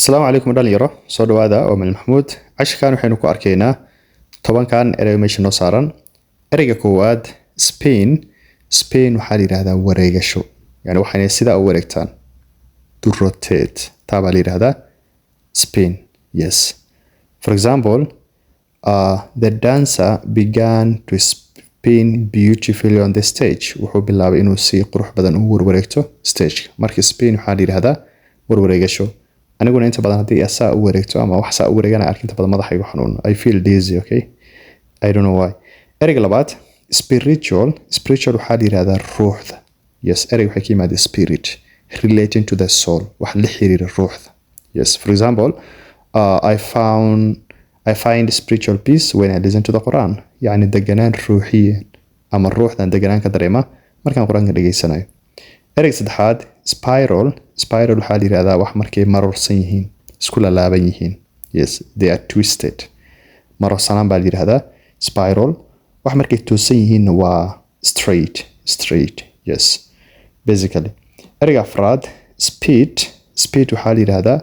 Asalaamu calaykum dhalinyaro soo dhawaada waa Malin Maxamuud cashkan waxaynu ku arkaynaa tobankan erey meesha noo saaran ereyga koowaad Spain waxaa la yiraahdaa wareegasho yani waxay sida u wareegtaan to rotate taa baa la yiraahdaa Spain. Yes, for example, the dancer began to spin beautifully on the stage. Wuxuu bilaabay inuu si qurux badan u warwareegto stage. Marka Spain waxaa la yiraahdaa warwareegasho. aniguna inta badan hadii asaa u wareegto ama wax saa u wareegana arkinta badan madaxaygu xanuun. I feel dizzy, okay? I don't know why. Ereyga labaad spiritual waxaa la yiraahdaa ruuxda. Yes, ereyga waxay ka yimaada spirit relating to the soul, wax la xiriira ruuxda. Yes, for example, I find spiritual peace when I listen to the Quran. يعني deganaan ruuxiya ama ruuxdan deganaan ka dareema markaan Quraanka dhageysanayo. ereyga saddexaad spiral waxaa la yiraahdaa wax markay marorsan yihiin isku laaban yihiin. Yes, they are twisted. marorsanaan baa la yiraahdaa spiral. wax markay toosan yihiin waa straight. Yes, basically. ereyga afraad speed waxaa la yiraahdaa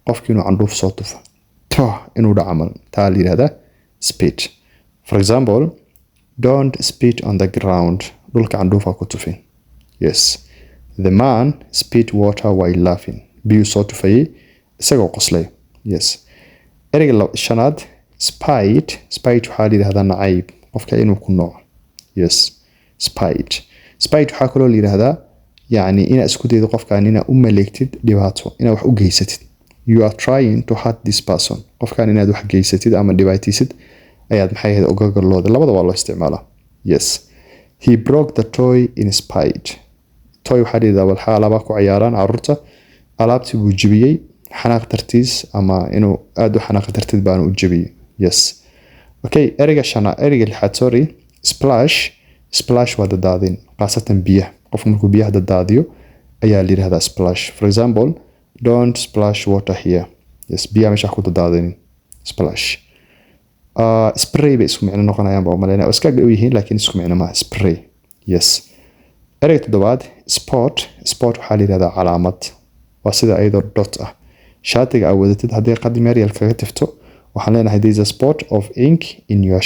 qofkii inuu candhuuf soo tufo inuu dhacamal taa la yiraahdaa speed. For example, don't spit on the ground. dhulka candhuufa ku tufin. Yes, the man spit water while laughing. biyu soo tufayay isagoo qoslay. Yes, ereyga shanaad spite waxaa la yiraahdaa nacayb qofka inuu ku nooc. Yes, spite waxaa kaloo la yiraahdaa yani ina isku daydo qofkan ina u maleegtid dhibaato ina wax u geysatid. You are trying to hurt this person. qofkan inaad wax geysatid ama dhibaataysid ayaad maxay ahayd ogogalooda labada waa loo isticmaalaa. Yes, he broke the toy in spite. toy waxaa la yiraahdaa walxa alaaba ku ciyaaraan carruurta alaabtii buu jibiyay xanaaq dartiis ama inuu aad u xanaaq dartid baan u jibiyay. Yes, okay. ereyga lixaad sorry splash waa dadaadin qaasatan biyaha qofku markuu biyaha dadaadiyo ayaa la yiraahdaa splash. For example, don't splash water here. Yes, biyaha meesha ku dadaadin splash. Spray bay isku micno noqonayaan baa maleynaa iska u yihiin laakiin isku micno ma spray. Yes, ereyga toddobaad spot waxaa la yiraahdaa calaamad waa sida ayadoo dot ah shaatiga aad wadatid haddii qadim yar kaga tifto waxaan leenahay there is a spot of ink on your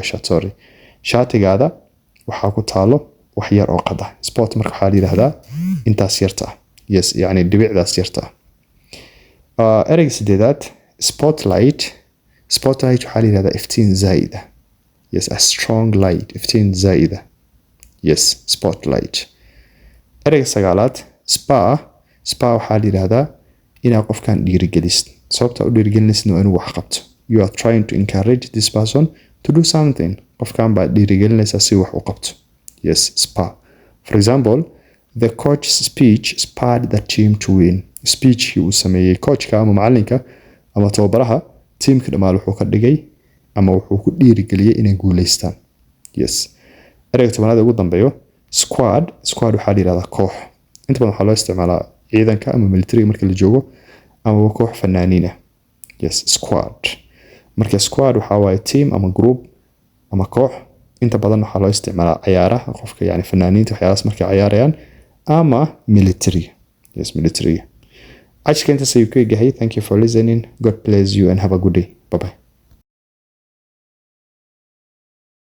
shirt sorry. shaatigaada waxaa ku taalo wax yar oo qada. spot marka waxaa la yiraahdaa intaas yarta. Yes, yani dhibicdaas yarta. ereyga sideedaad spotlight waxaa la yiraahdaa iftiin zaid. Yes, a strong light iftiin zaid. Yes, spotlight. ereyga sagaalaad spa waxaa la yiraahdaa inaa qofkan dhiirigelisid sababta u dhiirigelinaysid inuu wax qabto. You are trying to encourage this person to do something. qofkan baa dhiirigelinaysa si wax u qabto. Yes, spa. For example, the coach's speech spurred the team to win. speech uu sameeyay coachka ama macalinka ama tababaraha teamka dhamaal wuxuu ka dhigay ama wuxuu ku dhiirigeliyay inay guuleystaan. Yes, ereyga tobanaad ugu dambeeyo squad waxaa la yiraahdaa koox. inta badan waxaa loo isticmaalaa ciidanka ama military marka la joogo ama koox fanaaniin ah. Yes, squad. marka squad waxaa waaye team ama group ama koox. inta badan waxaa loo isticmaalaa ciyaaraha qofka yani fanaaniinta waxyaalahaas markay ciyaarayaan ama military. Yes, military. cashka intaas ayuu ka egahay. Thank you for listening. God bless you and have a good day. Bye bye.